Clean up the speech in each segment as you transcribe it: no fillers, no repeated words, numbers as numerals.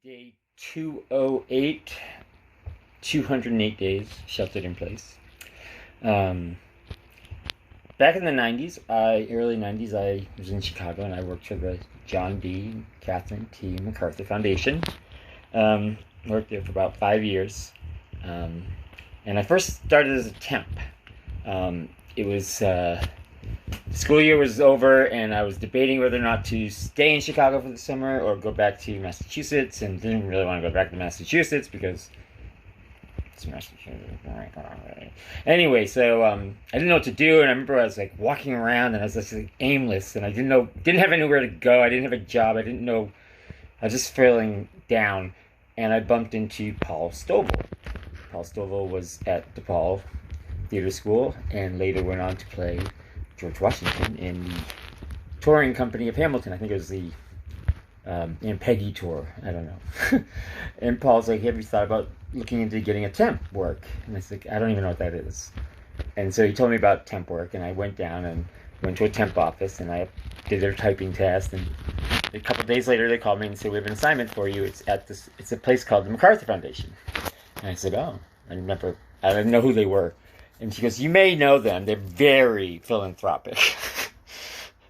Day 208, 208 days sheltered in place. Um, Back in the 90s, early 90s, I was in Chicago and I worked for the John D. and Catherine T. MacArthur Foundation. Worked there for about 5 years. Um, and I first started as a temp. It was school year was over, and I was debating whether or not to stay in Chicago for the summer or go back to Massachusetts, and didn't really want to go back to Massachusetts because it's Massachusetts. Anyway, so I didn't know what to do, and I remember I was like walking around, and I was just like aimless, and I didn't have anywhere to go. I didn't have a job. I didn't know. I was just feeling down, and I bumped into Paul Stovall. Paul Stovall was at DePaul Theater School, and later went on to play George Washington in the touring company of Hamilton. I think it was the Peggy tour. I don't know. And Paul's like, have you thought about looking into getting a temp work? And I was like, I don't even know what that is. And so he told me about temp work, and I went down and went to a temp office, and I did their typing test, and a couple of days later they called me and said, we have an assignment for you. It's a place called the MacArthur Foundation. And I said, oh, I didn't know who they were. And she goes, you may know them. They're very philanthropic.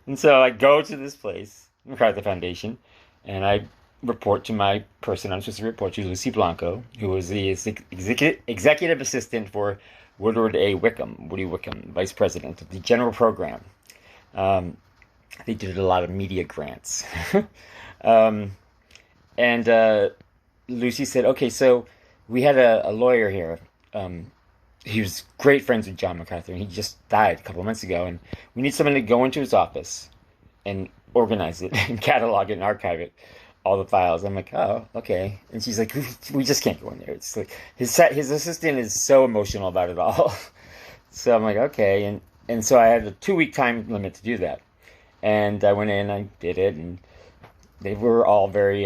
And so I go to this place, MacArthur Foundation, and I report to my person I'm supposed to report to, Lucy Blanco, who was the executive assistant for Woody Wickham, vice president of the general program. They did a lot of media grants. And Lucy said, okay, so we had a lawyer here. He was great friends with John MacArthur, and he just died a couple of months ago, and we need someone to go into his office and organize it and catalog it and archive it, all the files. I'm like, oh, okay. And she's like, we just can't go in there. It's like his assistant is so emotional about it all. So I'm like, okay. And so I had a 2-week time limit to do that. And I went in, I did it, and they were all very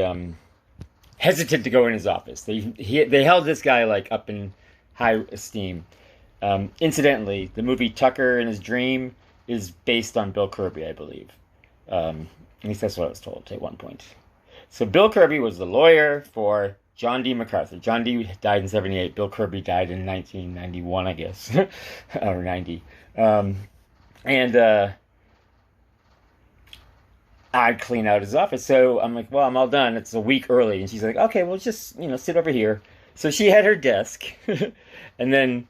hesitant to go in his office. They held this guy like up in high esteem. Incidentally, the movie Tucker and His Dream is based on Bill Kirby, I believe. At least that's what I was told at one point. So Bill Kirby was the lawyer for John D. MacArthur. John D. died in 1978. Bill Kirby died in 1991, I guess, or 90. I'd clean out his office. So I'm like, well, I'm all done. It's a week early. And she's like, okay, well, just, sit over here. So she had her desk, and then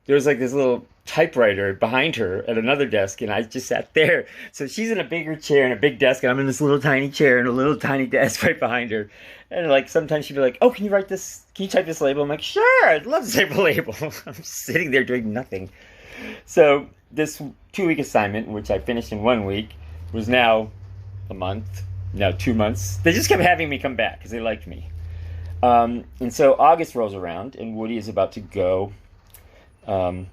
there was like this little typewriter behind her at another desk, and I just sat there. So she's in a bigger chair and a big desk, and I'm in this little tiny chair and a little tiny desk right behind her. And like sometimes she'd be like, oh, can you write this? Can you type this label? I'm like, sure, I'd love to type a label. I'm sitting there doing nothing. So this 2-week assignment, which I finished in 1 week, was now a month, now 2 months. They just kept having me come back because they liked me. And so August rolls around, and Woody is about to go on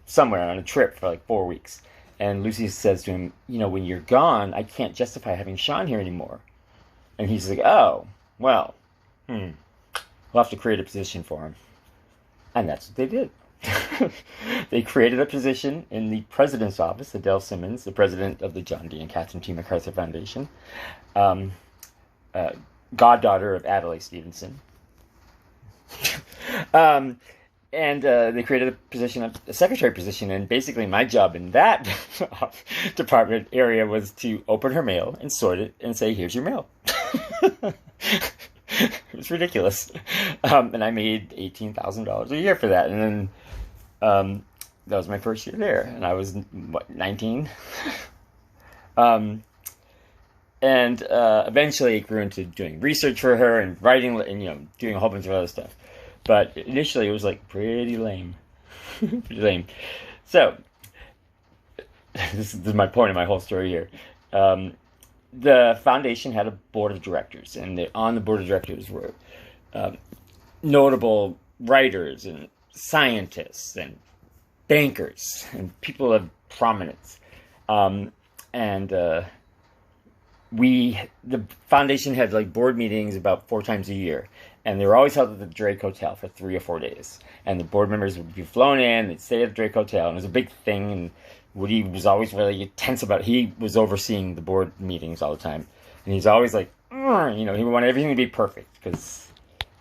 somewhere on a trip for like 4 weeks. And Lucy says to him, when you're gone, I can't justify having Sean here anymore. And he's like, oh, well, we'll have to create a position for him. And that's what they did. They created a position in the president's office, Adele Simmons, the president of the John D. and Catherine T. MacArthur Foundation, goddaughter of Adlai Stevenson. And they created a position, a secretary position, and basically my job in that department area was to open her mail and sort it and say, here's your mail. It was ridiculous. And I made $18,000 a year for that. And then that was my first year there, and I was, 19? And eventually it grew into doing research for her and writing and, doing a whole bunch of other stuff. But initially it was like pretty lame. Pretty lame. So, this is my point in my whole story here. The foundation had a board of directors, and on the board of directors were notable writers and scientists and bankers and people of prominence. The foundation had like board meetings about 4 times a year, and they were always held at the Drake Hotel for 3 or 4 days. And the board members would be flown in, they'd stay at the Drake Hotel, and it was a big thing. And Woody was always really tense about it. He was overseeing the board meetings all the time. And he's always like, you know, he wanted everything to be perfect because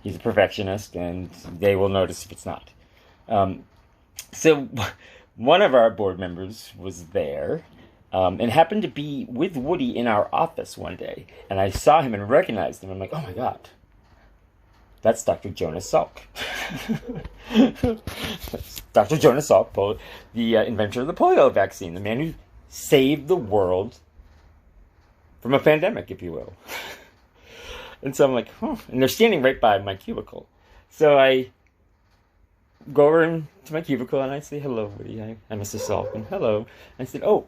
he's a perfectionist, and they will notice if it's not. So one of our board members was there, and happened to be with Woody in our office one day. And I saw him and recognized him. I'm like, oh my God, that's Dr. Jonas Salk. Dr. Jonas Salk, the inventor of the polio vaccine, the man who saved the world from a pandemic, if you will. And so I'm like, and they're standing right by my cubicle. So I go over to my cubicle and I say, hello, Woody. I'm Mr. Salk. And hello. And I said, oh,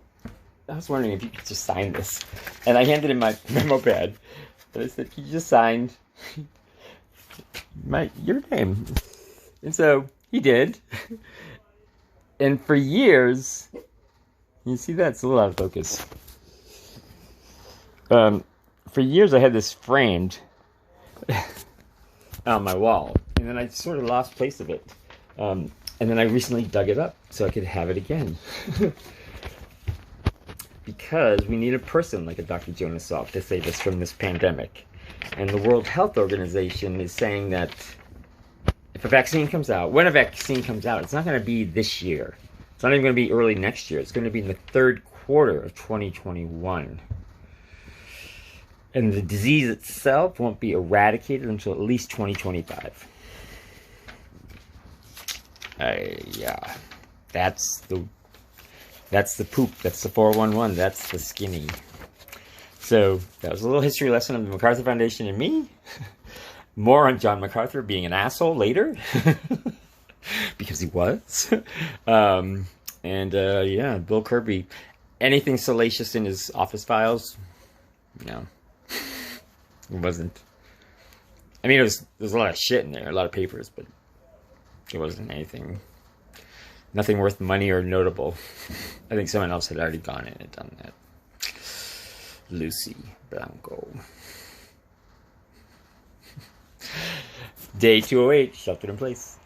I was wondering if you could just sign this. And I handed him my memo pad. And I said, you just signed your name. And so he did. And for years, you see that? It's a little out of focus. For years I had this framed on my wall. And then I sort of lost place of it. And then I recently dug it up so I could have it again. Because we need a person like a Dr. Jonas Salk to save us from this pandemic. And the World Health Organization is saying that if a vaccine comes out, when a vaccine comes out, it's not going to be this year. It's not even going to be early next year. It's going to be in the third quarter of 2021. And the disease itself won't be eradicated until at least 2025. Yeah. That's the poop. That's the 411. That's the skinny. So that was a little history lesson of the MacArthur Foundation and me. More on John MacArthur being an asshole later. Because he was. Yeah, Bill Kirby. Anything salacious in his office files? No. It wasn't. I mean, there's a lot of shit in there, a lot of papers, but it wasn't nothing worth money or notable. I think someone else had already gone in and done that. Lucy Blanco. Day 208, sheltered in place.